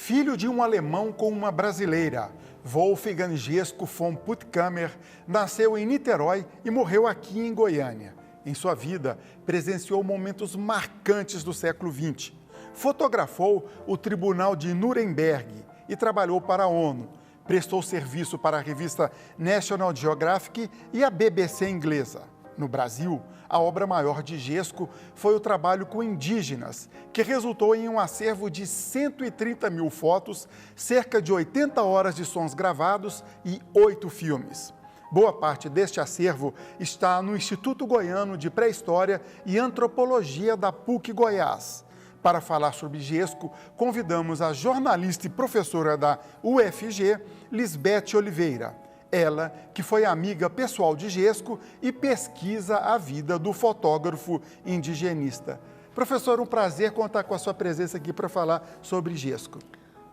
Filho de um alemão com uma brasileira, Wolfgang Jesko von Puttkamer nasceu em Niterói e morreu aqui em Goiânia. Em sua vida, presenciou momentos marcantes do século XX. Fotografou o Tribunal de Nuremberg e trabalhou para a ONU. Prestou serviço para a revista National Geographic e a BBC inglesa. No Brasil, a obra maior de Jesko foi o trabalho com indígenas, que resultou em um acervo de 130 mil fotos, cerca de 80 horas de sons gravados e 8 filmes. Boa parte deste acervo está no Instituto Goiano de Pré-História e Antropologia da PUC Goiás. Para falar sobre Jesko, convidamos a jornalista e professora da UFG, Lisbeth Oliveira. Ela, que foi amiga pessoal de Jesko e pesquisa a vida do fotógrafo indigenista. Professor, um prazer contar com a sua presença aqui para falar sobre Jesko.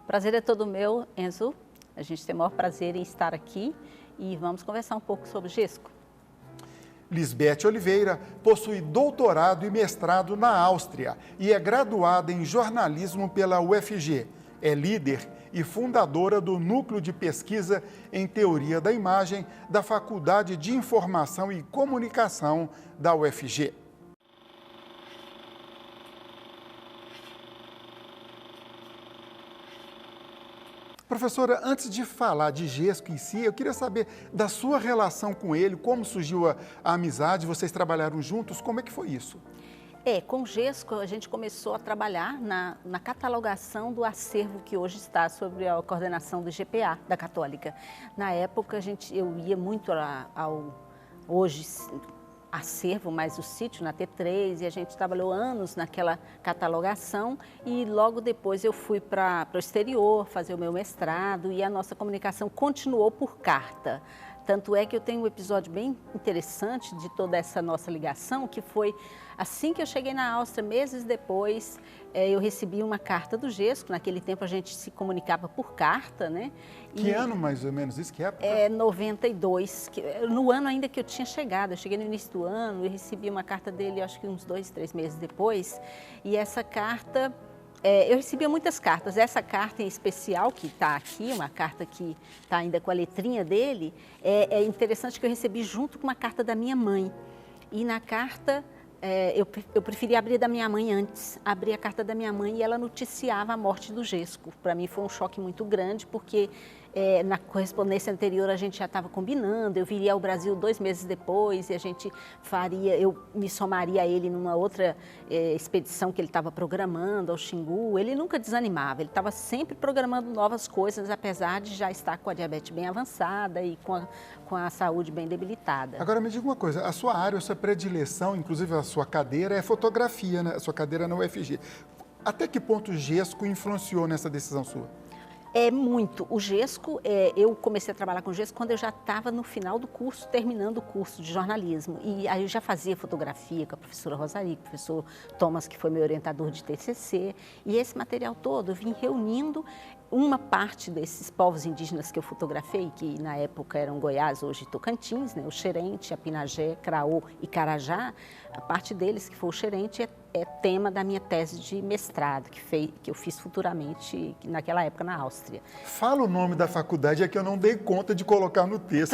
O prazer é todo meu, Enzo. A gente tem o maior prazer em estar aqui e vamos conversar um pouco sobre Jesko. Lisbeth Oliveira possui doutorado e mestrado na Áustria e é graduada em jornalismo pela UFG. É líder e fundadora do Núcleo de Pesquisa em Teoria da Imagem da Faculdade de Informação e Comunicação da UFG. Professora, antes de falar de Jesko em si, eu queria saber da sua relação com ele, como surgiu a amizade, vocês trabalharam juntos, como é que foi isso? Com o Jesko a gente começou a trabalhar na catalogação do acervo que hoje está sob a coordenação do IGPA, da Católica. Na época eu ia muito ao hoje acervo, mais o sítio na T3, e a gente trabalhou anos naquela catalogação e logo depois eu fui para o exterior fazer o meu mestrado e a nossa comunicação continuou por carta. Tanto é que eu tenho um episódio bem interessante de toda essa nossa ligação, que foi assim que eu cheguei na Áustria, meses depois, eu recebi uma carta do Jesko. Naquele tempo a gente se comunicava por carta, né? Que ano mais ou menos isso? Que época? 92, no ano ainda que eu tinha chegado. Eu cheguei no início do ano e recebi uma carta dele, acho que uns 2, 3 meses depois. E essa carta... eu recebia muitas cartas, essa carta em especial que está aqui, uma carta que está ainda com a letrinha dele, é interessante que eu recebi junto com uma carta da minha mãe. E na carta, eu preferi abrir da minha mãe antes, abri a carta da minha mãe e ela noticiava a morte do Jesko. Para mim foi um choque muito grande, porque na correspondência anterior a gente já estava combinando, eu viria ao Brasil 2 meses depois e a gente eu me somaria a ele numa outra expedição que ele estava programando ao Xingu. Ele nunca desanimava, ele estava sempre programando novas coisas, apesar de já estar com a diabetes bem avançada e com a saúde bem debilitada. Agora me diga uma coisa, a sua área, a sua predileção, inclusive a sua cadeira é fotografia, né? A sua cadeira na UFG. Até que ponto o Jesko influenciou nessa decisão sua? Muito. O Jesko, eu comecei a trabalhar com o Jesko quando eu já estava no final do curso, terminando o curso de jornalismo. E aí eu já fazia fotografia com a professora Rosari, com o professor Thomas, que foi meu orientador de TCC. E esse material todo eu vim reunindo uma parte desses povos indígenas que eu fotografei, que na época eram Goiás, hoje Tocantins, né? O Xerente, Apinagé, Craô e Carajá. A parte deles, que foi o Xerente, é tema da minha tese de mestrado, que eu fiz futuramente, naquela época, na Áustria. Fala o nome da faculdade, é que eu não dei conta de colocar no texto.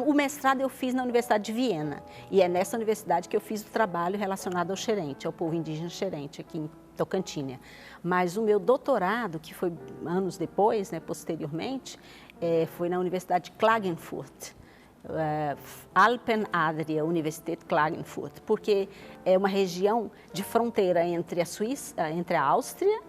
O mestrado eu fiz na Universidade de Viena, e é nessa universidade que eu fiz o trabalho relacionado ao Xerente, ao povo indígena Xerente, aqui em Tocantins. Mas o meu doutorado, que foi anos depois, né, posteriormente, foi na Universidade de Klagenfurt. Alpen Adria, Universität Klagenfurt, porque é uma região de fronteira entre a Suíça, entre a Áustria,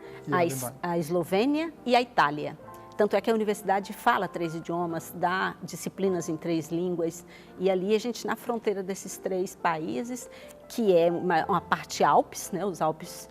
a Eslovênia e a Itália. Tanto é que a universidade fala 3 idiomas, dá disciplinas em 3 línguas, e ali a gente, na fronteira desses 3 países, que é uma parte Alpes, né, os Alpes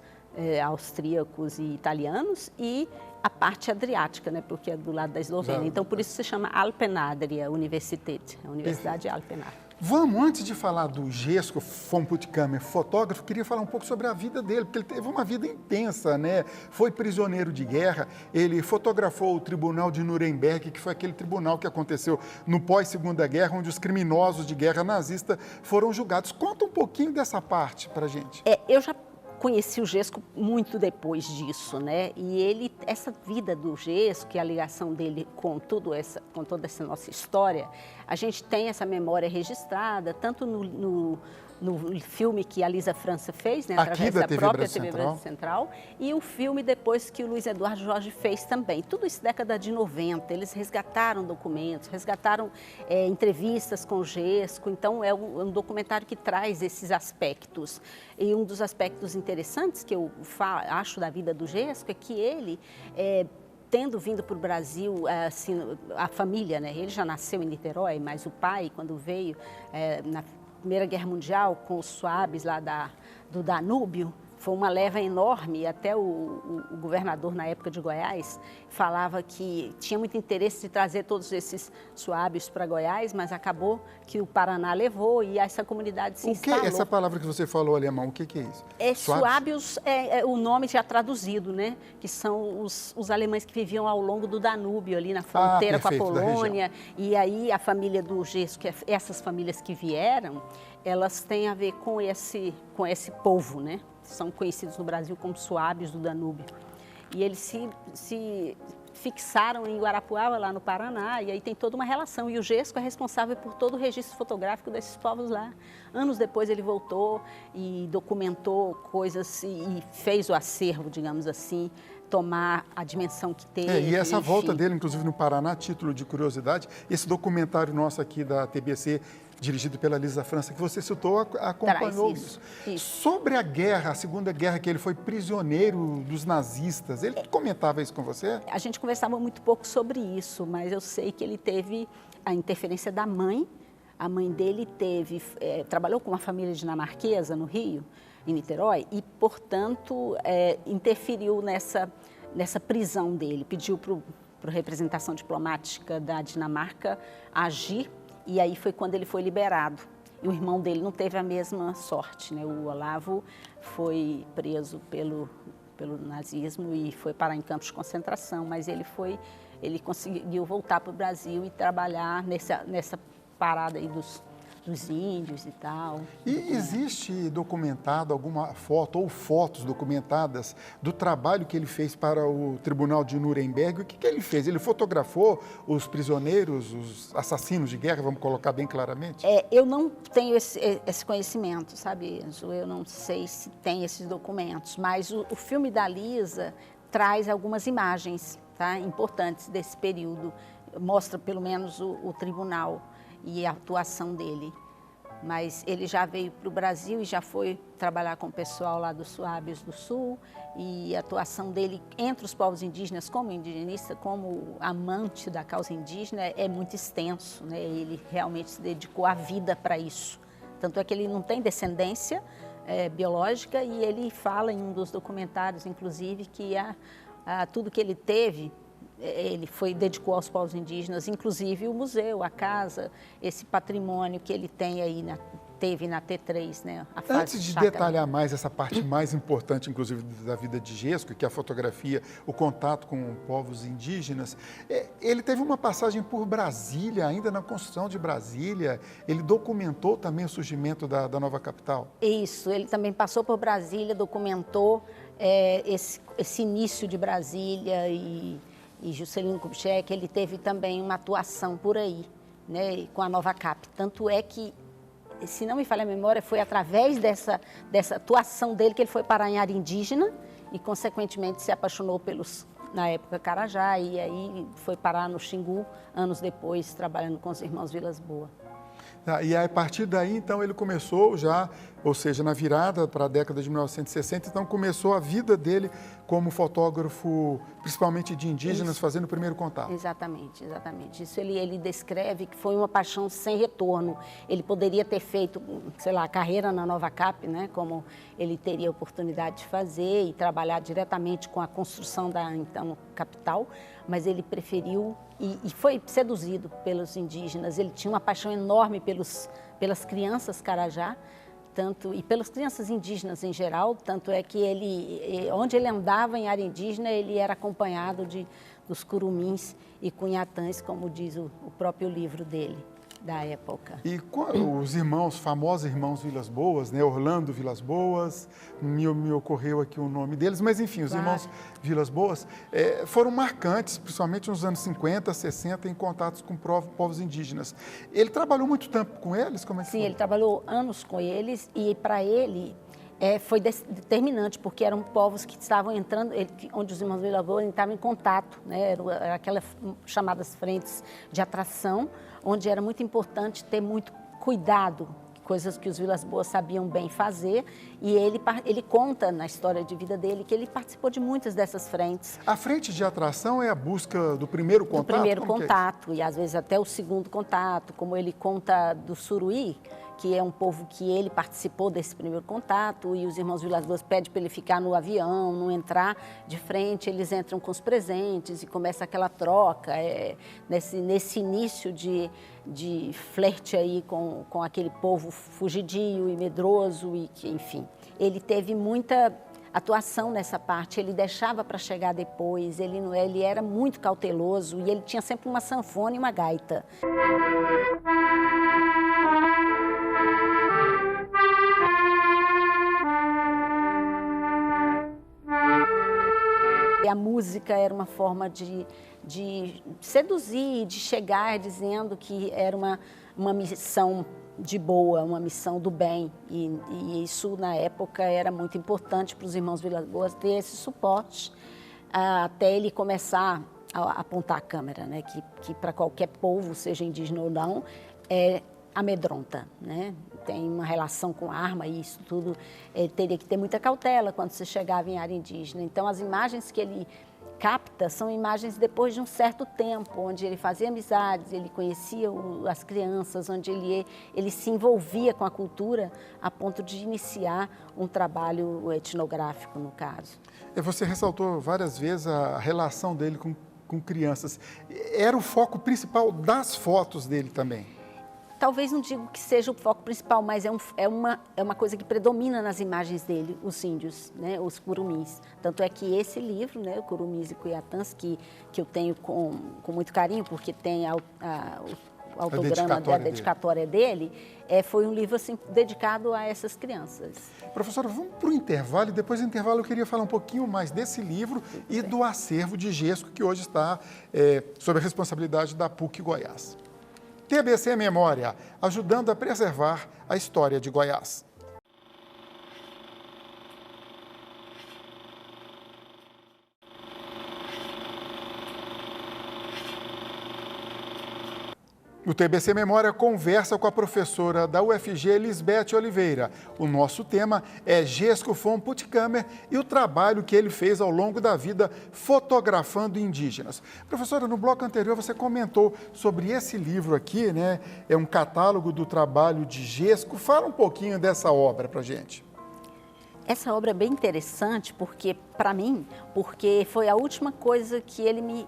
austríacos e italianos, e a parte adriática, né, porque é do lado da Eslovênia. Então, por isso se chama Alpen Adria Universität, a Universidade Alpen Adria. Vamos, antes de falar do Jesko von Puttkamer, fotógrafo, queria falar um pouco sobre a vida dele, porque ele teve uma vida intensa, né? Foi prisioneiro de guerra, ele fotografou o Tribunal de Nuremberg, que foi aquele tribunal que aconteceu no pós-Segunda Guerra, onde os criminosos de guerra nazista foram julgados. Conta um pouquinho dessa parte para a gente. Eu já conheci o Gesco muito depois disso, né? E essa vida do Gesco, e a ligação dele com toda essa nossa história, a gente tem essa memória registrada, tanto no filme que a Lisa França fez, né, através da própria TV Brasil Central, e o filme depois que o Luiz Eduardo Jorge fez também. Tudo isso década de 90, eles resgataram documentos, resgataram entrevistas com o Gesco, então é um documentário que traz esses aspectos. E um dos aspectos interessantes que eu acho da vida do Gesco é que ele... tendo vindo para o Brasil, assim, a família, né? Ele já nasceu em Niterói, mas o pai, quando veio na Primeira Guerra Mundial, com os suabes lá do Danúbio, foi uma leva enorme. Até o governador, na época de Goiás, falava que tinha muito interesse de trazer todos esses suábios para Goiás, mas acabou que o Paraná levou e essa comunidade se instalou. O que essa palavra que você falou, alemão, o que é isso? Suábios é o nome já traduzido, né? Que são os alemães que viviam ao longo do Danúbio, ali na fronteira com a Polônia. E aí a família do Gesco, essas famílias que vieram, elas têm a ver com esse povo, né? São conhecidos no Brasil como suábios do Danúbio. E eles se fixaram em Guarapuava, lá no Paraná, e aí tem toda uma relação. E o Gesco é responsável por todo o registro fotográfico desses povos lá. Anos depois ele voltou e documentou coisas e fez o acervo, digamos assim, tomar a dimensão que teve. E essa enfim. volta dele, inclusive no Paraná, título de curiosidade, esse documentário nosso aqui da TBC, dirigido pela Lisa França, que você citou, acompanhou isso. Sobre a guerra, a Segunda Guerra, que ele foi prisioneiro dos nazistas, ele comentava isso com você? A gente conversava muito pouco sobre isso, mas eu sei que ele teve a interferência da mãe. A mãe dele trabalhou com uma família dinamarquesa no Rio, em Niterói, e, portanto, interferiu nessa prisão dele. Pediu para a representação diplomática da Dinamarca agir, e aí foi quando ele foi liberado. E o irmão dele não teve a mesma sorte, né? O Olavo foi preso pelo nazismo e foi parar em campos de concentração, mas ele conseguiu voltar para o Brasil e trabalhar nessa parada aí dos índios e tal. E existe documentado alguma foto ou fotos documentadas do trabalho que ele fez para o Tribunal de Nuremberg? O que ele fez? Ele fotografou os prisioneiros, os assassinos de guerra, vamos colocar bem claramente? Eu não tenho esse conhecimento, sabe, Enzo? Eu não sei se tem esses documentos, mas o filme da Lisa traz algumas imagens, tá, importantes desse período. Mostra pelo menos o tribunal e a atuação dele. Mas ele já veio para o Brasil e já foi trabalhar com o pessoal lá dos Suábios do Sul, e a atuação dele entre os povos indígenas como indigenista, como amante da causa indígena, é muito extenso, né? Ele realmente se dedicou a vida para isso. Tanto é que ele não tem descendência biológica, e ele fala em um dos documentários, inclusive, que tudo que ele teve, ele dedicou aos povos indígenas, inclusive o museu, a casa, esse patrimônio que ele tem aí, teve na T3, né? Antes de detalhar mais essa parte mais importante, inclusive, da vida de Gesco, que é a fotografia, o contato com povos indígenas, ele teve uma passagem por Brasília, ainda na construção de Brasília, ele documentou também o surgimento da nova capital? Isso, ele também passou por Brasília, documentou esse início de Brasília e Juscelino Kubitschek, ele teve também uma atuação por aí, né, com a nova cap. Tanto é que, se não me falha a memória, foi através dessa atuação dele que ele foi parar em área indígena e, consequentemente, se apaixonou na época, Carajá, e aí foi parar no Xingu, anos depois, trabalhando com os irmãos Vilas Boas. E a partir daí, então, ele começou já, ou seja, na virada para a década de 1960, então começou a vida dele como fotógrafo, principalmente de indígenas, fazendo o primeiro contato. Exatamente, exatamente. Isso ele descreve que foi uma paixão sem retorno. Ele poderia ter feito, sei lá, carreira na Nova Cap, né, como ele teria a oportunidade de fazer e trabalhar diretamente com a construção da, então, capital, mas ele preferiu e foi seduzido pelos indígenas. Ele tinha uma paixão enorme pelas crianças Carajá, e pelas crianças indígenas em geral, tanto é que onde ele andava em área indígena, ele era acompanhado dos curumins e cunhatãs, como diz o próprio livro dele. da época. E os irmãos, famosos irmãos Vilas Boas, né? Orlando Vilas Boas, me ocorreu aqui o nome deles, mas enfim, os irmãos Vilas Boas foram marcantes, principalmente nos anos 50, 60, em contatos com povos indígenas. Ele trabalhou muito tempo com eles? Como é que Sim, foi? ele trabalhou anos com eles e para ele foi determinante, porque eram povos que estavam entrando, onde os irmãos Vilas Boas estavam em contato, né? Eram aquelas chamadas frentes de atração, onde era muito importante ter muito cuidado, coisas que os Vilas Boas sabiam bem fazer, e ele conta na história de vida dele que ele participou de muitas dessas frentes. A frente de atração é a busca do primeiro contato? Do primeiro Como contato, e às vezes até o segundo contato, como ele conta do Suruí, que é um povo que ele participou desse primeiro contato, e os irmãos Vilas Boas pedem para ele ficar no avião, não entrar de frente, eles entram com os presentes e começa aquela troca, nesse início de flerte aí com aquele povo fugidio e medroso, e que, enfim, ele teve muita atuação nessa parte, ele deixava para chegar depois, ele era muito cauteloso e ele tinha sempre uma sanfona e uma gaita. A música era uma forma de seduzir, de chegar dizendo que era uma missão de boa, uma missão do bem. E isso, na época, era muito importante para os irmãos Vilas Boas ter esse suporte, até ele começar a apontar a câmera, né? Que para qualquer povo, seja indígena ou não, amedronta, né? Tem uma relação com arma e isso tudo, teria que ter muita cautela quando você chegava em área indígena. Então, as imagens que ele capta são imagens depois de um certo tempo, onde ele fazia amizades, ele conhecia as crianças, onde ele se envolvia com a cultura a ponto de iniciar um trabalho etnográfico, no caso. Você ressaltou várias vezes a relação dele com crianças. Era o foco principal das fotos dele também? Talvez não digo que seja o foco principal, mas é uma coisa que predomina nas imagens dele, os índios, né, os curumis. Tanto é que esse livro, né, Curumis e Cuiatãs, que eu tenho com muito carinho, porque tem o autograma da dedicatória dele, foi um livro assim, dedicado a essas crianças. Professora, vamos para o intervalo, e depois do intervalo eu queria falar um pouquinho mais desse livro e do acervo de Gesco, que hoje está sob a responsabilidade da PUC Goiás. TBC Memória, ajudando a preservar a história de Goiás. O TBC Memória conversa com a professora da UFG, Lisbeth Oliveira. O nosso tema é Gesco von Puttkamer e o trabalho que ele fez ao longo da vida fotografando indígenas. Professora, no bloco anterior você comentou sobre esse livro aqui, né? É um catálogo do trabalho de Gesco. Fala um pouquinho dessa obra para a gente. Essa obra é bem interessante para mim, porque foi a última coisa que ele me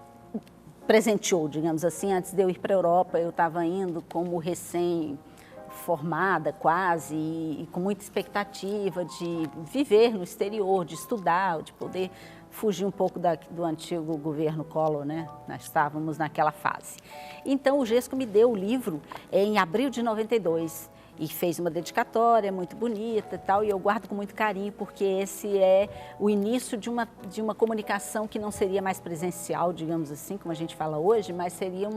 presenteou, digamos assim. Antes de eu ir para a Europa, eu estava indo como recém-formada quase, e com muita expectativa de viver no exterior, de estudar, de poder fugir um pouco do antigo governo Collor, né? Nós estávamos naquela fase. Então, o Gesco me deu o livro em abril de 92. E fez uma dedicatória muito bonita e tal, e eu guardo com muito carinho, porque esse é o início de uma comunicação que não seria mais presencial, digamos assim, como a gente fala hoje, mas seria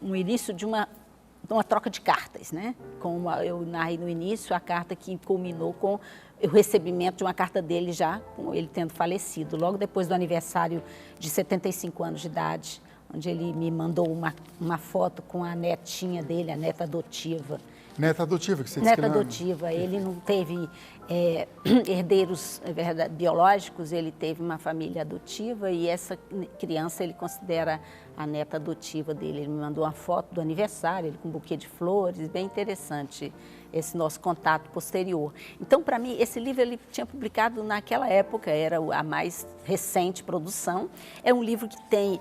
um início de uma troca de cartas, né? Como eu narrei no início, a carta que culminou com o recebimento de uma carta dele já, com ele tendo falecido, logo depois do aniversário de 75 anos de idade, onde ele me mandou uma foto com a netinha dele, a neta adotiva. Neta adotiva, que você disse. Neta adotiva. Ele não teve herdeiros biológicos, ele teve uma família adotiva, e essa criança ele considera a neta adotiva dele. Ele me mandou uma foto do aniversário, ele com um buquê de flores, bem interessante esse nosso contato posterior. Então, para mim, esse livro ele tinha publicado naquela época, era a mais recente produção. É um livro que tem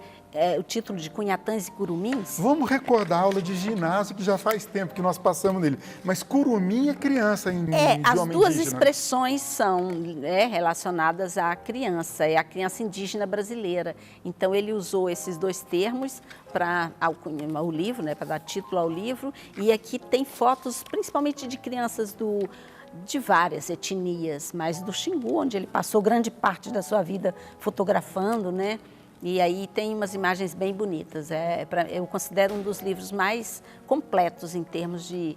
o título de Cunhatãs e Curumins. Vamos recordar a aula de ginásio, que já faz tempo que nós passamos nele. Mas curumim é criança em idioma As duas indígena. expressões são relacionadas à criança, é a criança indígena brasileira. Então, ele usou esses dois termos para o livro, né, para dar título ao livro. E aqui tem fotos, principalmente de crianças de várias etnias, mas do Xingu, onde ele passou grande parte da sua vida fotografando, né? E aí tem umas imagens bem bonitas. Eu considero um dos livros mais completos em termos de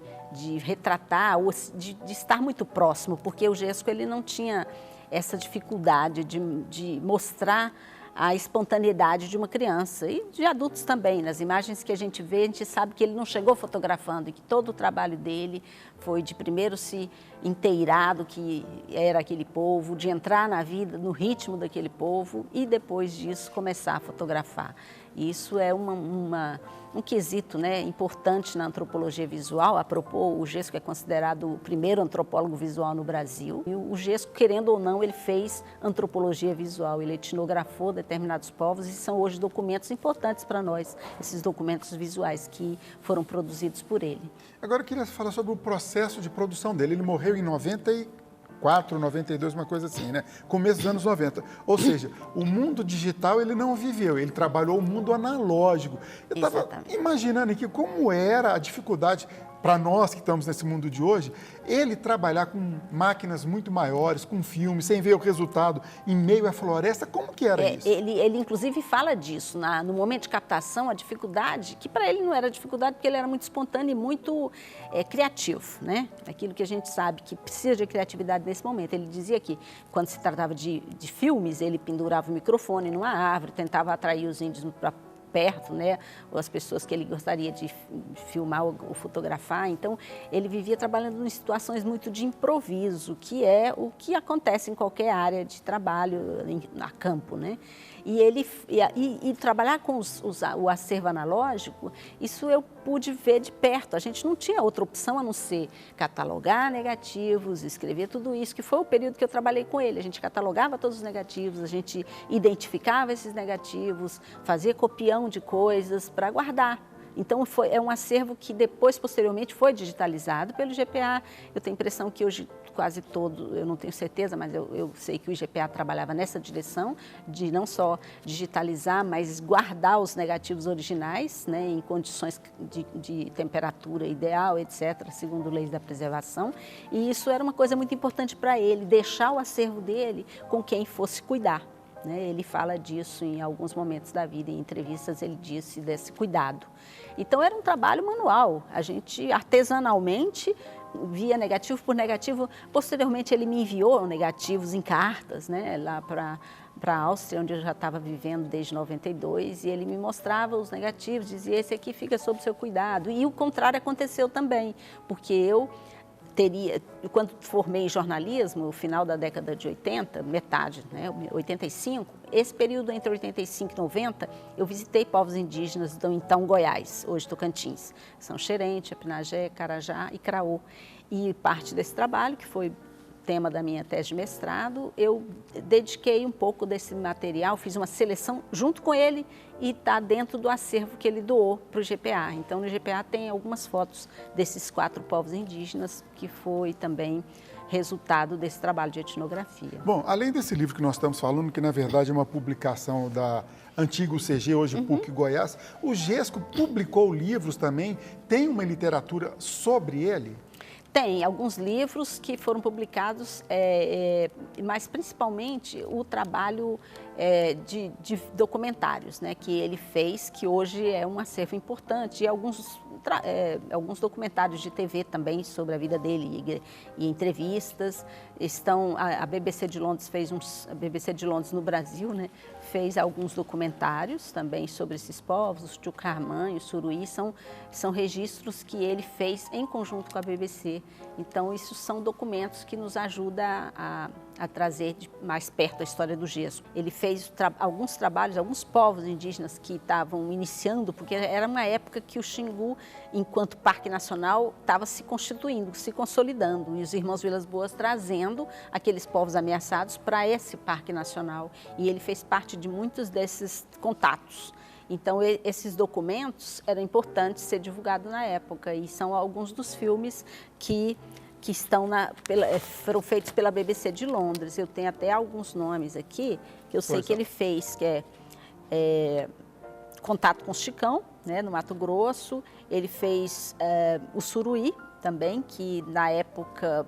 retratar, ou de estar muito próximo, porque o Gesco ele não tinha essa dificuldade de mostrar a espontaneidade de uma criança e de adultos também. Nas imagens que a gente vê, a gente sabe que ele não chegou fotografando e que todo o trabalho dele foi de primeiro se inteirar do que era aquele povo, de entrar na vida, no ritmo daquele povo e depois disso começar a fotografar. E isso é um quesito, né, importante na antropologia visual. A propos, o Gesco é considerado o primeiro antropólogo visual no Brasil. E o Gesco, querendo ou não, ele fez antropologia visual, ele etnografou determinados povos e são hoje documentos importantes para nós, esses documentos visuais que foram produzidos por ele. Agora eu queria falar sobre o processo de produção dele. Ele morreu em 94, 92, uma coisa assim, né? Começo dos anos 90. Ou seja, o mundo digital ele não viveu, ele trabalhou o mundo analógico. Eu estava imaginando aqui como era a dificuldade para nós que estamos nesse mundo de hoje, ele trabalhar com máquinas muito maiores, com filmes, sem ver o resultado em meio à floresta, como que era isso? Ele inclusive fala disso, no momento de captação, a dificuldade, que para ele não era dificuldade, porque ele era muito espontâneo e muito criativo, né? Aquilo que a gente sabe que precisa de criatividade nesse momento. Ele dizia que quando se tratava de filmes, ele pendurava o microfone numa árvore, tentava atrair os índios para perto, né, ou as pessoas que ele gostaria de filmar ou fotografar. Então, ele vivia trabalhando em situações muito de improviso, que é o que acontece em qualquer área de trabalho, a campo, né? E trabalhar com o acervo analógico, isso eu pude ver de perto. A gente não tinha outra opção a não ser catalogar negativos, escrever tudo isso, que foi o período que eu trabalhei com ele. A gente catalogava todos os negativos, a gente identificava esses negativos, fazia copião de coisas para guardar. Então, é um acervo que depois, posteriormente, foi digitalizado pelo IGPA. Eu tenho a impressão que hoje quase todo, eu não tenho certeza, mas eu sei que o IGPA trabalhava nessa direção de não só digitalizar, mas guardar os negativos originais, né, em condições de temperatura ideal, etc., segundo leis da preservação. E isso era uma coisa muito importante para ele, deixar o acervo dele com quem fosse cuidar. Ele fala disso em alguns momentos da vida, em entrevistas ele disse desse cuidado. Então era um trabalho manual, a gente artesanalmente via negativo por negativo. Posteriormente ele me enviou negativos em cartas, né, lá para a Áustria, onde eu já estava vivendo desde 92, e ele me mostrava os negativos, dizia: esse aqui fica sob seu cuidado. E o contrário aconteceu também, porque eu quando formei em jornalismo, no final da década de 80, metade, né, 85, esse período entre 85 e 90, eu visitei povos indígenas do então Goiás, hoje Tocantins. São Xerente, Apinagé, Carajá e Craô. E parte desse trabalho, que foi tema da minha tese de mestrado, eu dediquei um pouco desse material, fiz uma seleção junto com ele e está dentro do acervo que ele doou para o IGPA. Então, no IGPA tem algumas fotos desses 4 povos indígenas, que foi também resultado desse trabalho de etnografia. Bom, além desse livro que nós estamos falando, que na verdade é uma publicação da antiga UCG, hoje PUC Goiás, o Gesco publicou livros também, tem uma literatura sobre ele? Tem alguns livros que foram publicados, mas principalmente o trabalho de documentários, né, que ele fez, que hoje é um acervo importante, e alguns documentários de TV também sobre a vida dele e entrevistas. A BBC de Londres a BBC de Londres no Brasil, né, fez alguns documentários também sobre esses povos, os Tchukarmã e os Suruí, são registros que ele fez em conjunto com a BBC. Então, isso são documentos que nos ajudam a trazer mais perto a história do Gesco. Ele fez alguns trabalhos, alguns povos indígenas que estavam iniciando, porque era uma época que o Xingu, enquanto Parque Nacional, estava se constituindo, se consolidando, e os irmãos Vilas Boas trazendo aqueles povos ameaçados para esse Parque Nacional. E ele fez parte de muitos desses contatos. Então, esses documentos eram importantes ser divulgados na época e são alguns dos filmes que estão foram feitos pela BBC de Londres. Eu tenho até alguns nomes aqui que eu sei que ele fez, que é Contato com o Chicão, né, no Mato Grosso. Ele fez o Suruí também, que na época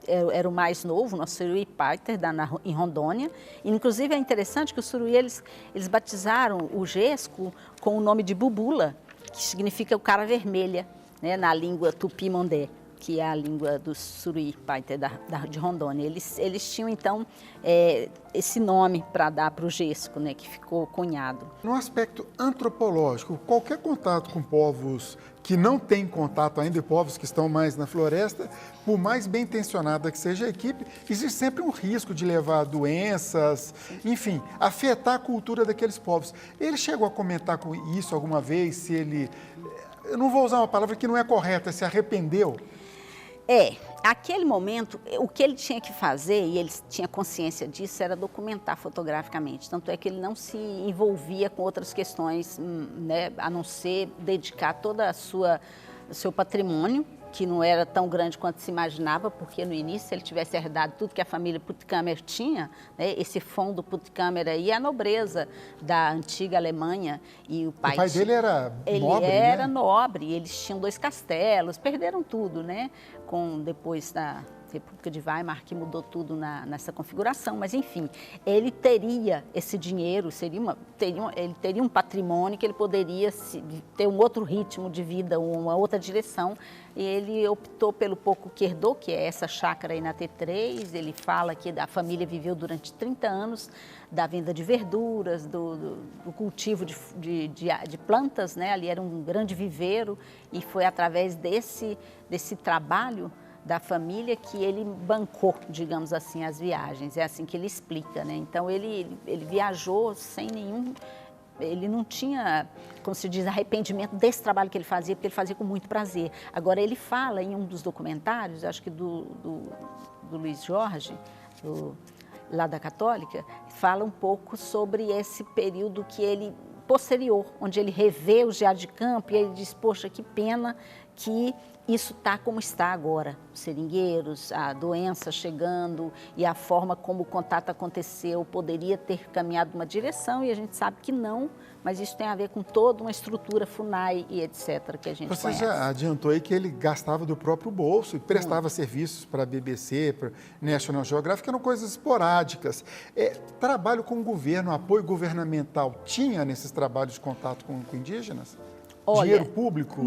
era o mais novo, o Suruí Piter, em Rondônia. E, inclusive, é interessante que o Suruí, eles batizaram o Jesco com o nome de Bubula, que significa o cara vermelha, né, na língua tupi-mondé, que é a língua do Suruí Piter de Rondônia. Eles tinham, então, esse nome para dar para o Jesco, né, que ficou cunhado. No aspecto antropológico, qualquer contato com povos que não têm contato ainda, e povos que estão mais na floresta, por mais bem intencionada que seja a equipe, existe sempre um risco de levar doenças, enfim, afetar a cultura daqueles povos. Ele chegou a comentar com isso alguma vez, se ele, eu não vou usar uma palavra que não é correta, se arrependeu? Aquele momento, o que ele tinha que fazer, e ele tinha consciência disso, era documentar fotograficamente. Tanto é que ele não se envolvia com outras questões, né, a não ser dedicar toda o seu patrimônio, que não era tão grande quanto se imaginava, porque no início, se ele tivesse herdado tudo que a família Puttkamer tinha, né, esse fundo Puttkamer aí, a nobreza da antiga Alemanha, e o pai dele era nobre, ele era nobre, eles tinham 2 castelos, perderam tudo, né, depois da República de Weimar, que mudou tudo nessa configuração, mas enfim, ele teria esse dinheiro, ele teria um patrimônio que ele poderia ter um outro ritmo de vida, uma outra direção, e ele optou pelo pouco que herdou, que é essa chácara aí na T3. Ele fala que a família viveu durante 30 anos da venda de verduras, do cultivo de plantas, né? Ali era um grande viveiro, e foi através desse trabalho da família que ele bancou, digamos assim, as viagens. É assim que ele explica, né? Então, ele viajou sem nenhum... Ele não tinha, como se diz, arrependimento desse trabalho que ele fazia, porque ele fazia com muito prazer. Agora, ele fala em um dos documentários, acho que do Luiz Jorge, lá da Católica, fala um pouco sobre esse período que ele posterior, onde ele revê o diário de campo e ele diz, poxa, que pena que isso está como está agora, os seringueiros, a doença chegando e a forma como o contato aconteceu poderia ter caminhado uma direção, e a gente sabe que não, mas isso tem a ver com toda uma estrutura FUNAI e etc. que a gente conhece. Você já adiantou aí que ele gastava do próprio bolso e prestava serviços para a BBC, para National Geographic, eram coisas esporádicas. Trabalho com o governo, apoio governamental, tinha nesses trabalhos de contato com indígenas? Olha, dinheiro público?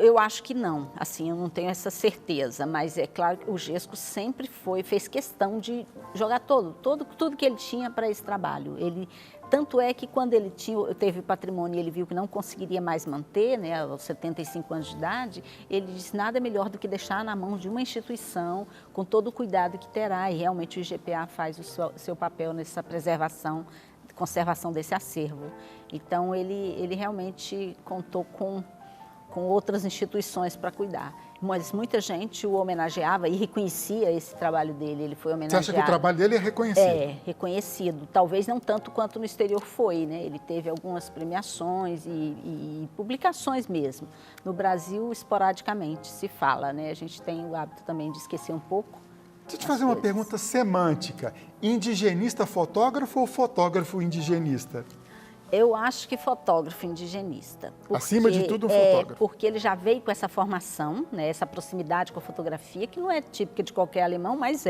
Eu acho que não, assim, eu não tenho essa certeza, mas é claro que o Jesco sempre fez questão de jogar tudo que ele tinha para esse trabalho. Tanto é que quando ele teve patrimônio e ele viu que não conseguiria mais manter, né, aos 75 anos de idade, ele disse nada melhor do que deixar na mão de uma instituição com todo o cuidado que terá, e realmente o IGPA faz o seu papel nessa conservação desse acervo. Então, ele realmente contou com outras instituições para cuidar. Mas muita gente o homenageava e reconhecia esse trabalho dele. Ele foi homenageado. Você acha que o trabalho dele é reconhecido? É, reconhecido. Talvez não tanto quanto no exterior foi, né? Ele teve algumas premiações e publicações mesmo. No Brasil, esporadicamente se fala, né? A gente tem o hábito também de esquecer um pouco. Deixa eu te fazer uma pergunta semântica. Indigenista fotógrafo ou fotógrafo indigenista? Eu acho que fotógrafo indigenista. Acima de tudo, um fotógrafo. Porque ele já veio com essa formação, né, essa proximidade com a fotografia, que não é típica de qualquer alemão, mas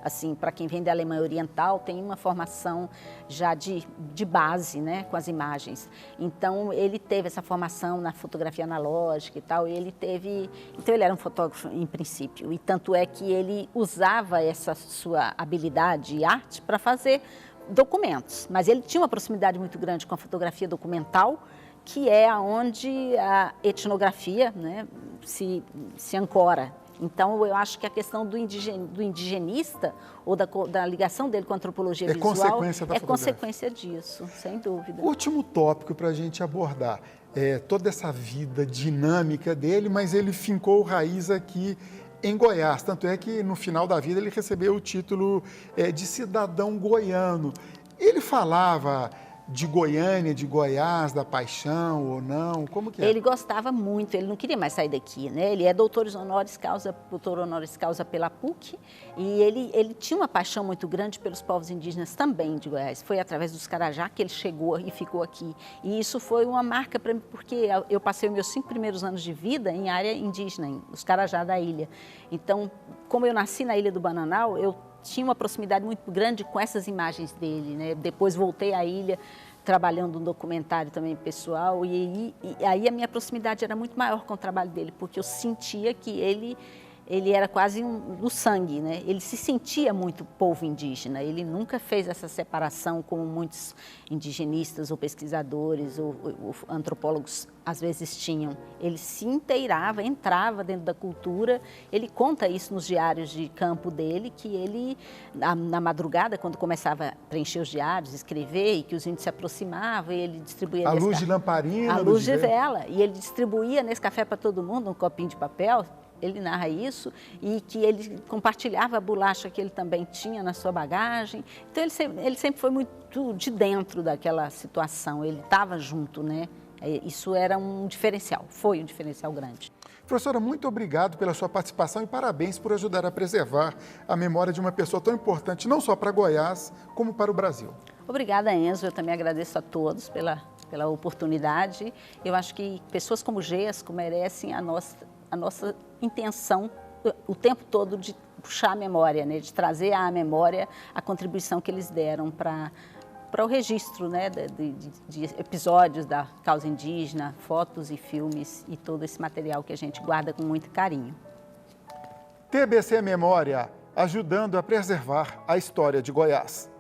assim, para quem vem da Alemanha Oriental, tem uma formação já de base, né, com as imagens. Então, ele teve essa formação na fotografia analógica e tal, então ele era um fotógrafo em princípio, e tanto é que ele usava essa sua habilidade e arte para fazer documentos, mas ele tinha uma proximidade muito grande com a fotografia documental, que é onde a etnografia, né, se ancora. Então, eu acho que a questão do indigenista, ou da ligação dele com a antropologia visual, é consequência disso, sem dúvida. Último tópico para a gente abordar, toda essa vida dinâmica dele, mas ele fincou raiz aqui em Goiás, tanto é que no final da vida ele recebeu o título de cidadão goiano. Ele falava de Goiânia, de Goiás, da paixão ou não? Como que é? Ele gostava muito, ele não queria mais sair daqui, né? Ele é doutor honoris causa pela PUC e ele tinha uma paixão muito grande pelos povos indígenas também de Goiás. Foi através dos Carajá que ele chegou e ficou aqui. E isso foi uma marca para mim, porque eu passei os meus 5 primeiros anos de vida em área indígena, os Carajá da ilha. Então, como eu nasci na Ilha do Bananal, eu tinha uma proximidade muito grande com essas imagens dele, né? Depois voltei à ilha trabalhando um documentário também pessoal e aí a minha proximidade era muito maior com o trabalho dele, porque eu sentia que ele era quase do sangue, né? Ele se sentia muito povo indígena, ele nunca fez essa separação como muitos indigenistas ou pesquisadores ou antropólogos às vezes tinham. Ele se inteirava, entrava dentro da cultura, ele conta isso nos diários de campo dele, que ele, na madrugada, quando começava a preencher os diários, escrever, e que os índios se aproximavam, e ele distribuía... A luz de lamparina. A luz de vela, e ele distribuía nesse café para todo mundo, um copinho de papel. Ele narra isso e que ele compartilhava a bolacha que ele também tinha na sua bagagem. Então, ele sempre foi muito de dentro daquela situação, ele estava junto, né? Isso era um diferencial, foi um diferencial grande. Professora, muito obrigado pela sua participação e parabéns por ajudar a preservar a memória de uma pessoa tão importante, não só para Goiás, como para o Brasil. Obrigada, Enzo. Eu também agradeço a todos pela oportunidade. Eu acho que pessoas como Gesco merecem a nossa intenção o tempo todo de puxar a memória, né? De trazer à memória a contribuição que eles deram para o registro, né? de episódios da causa indígena, fotos e filmes e todo esse material que a gente guarda com muito carinho. TBC Memória, ajudando a preservar a história de Goiás.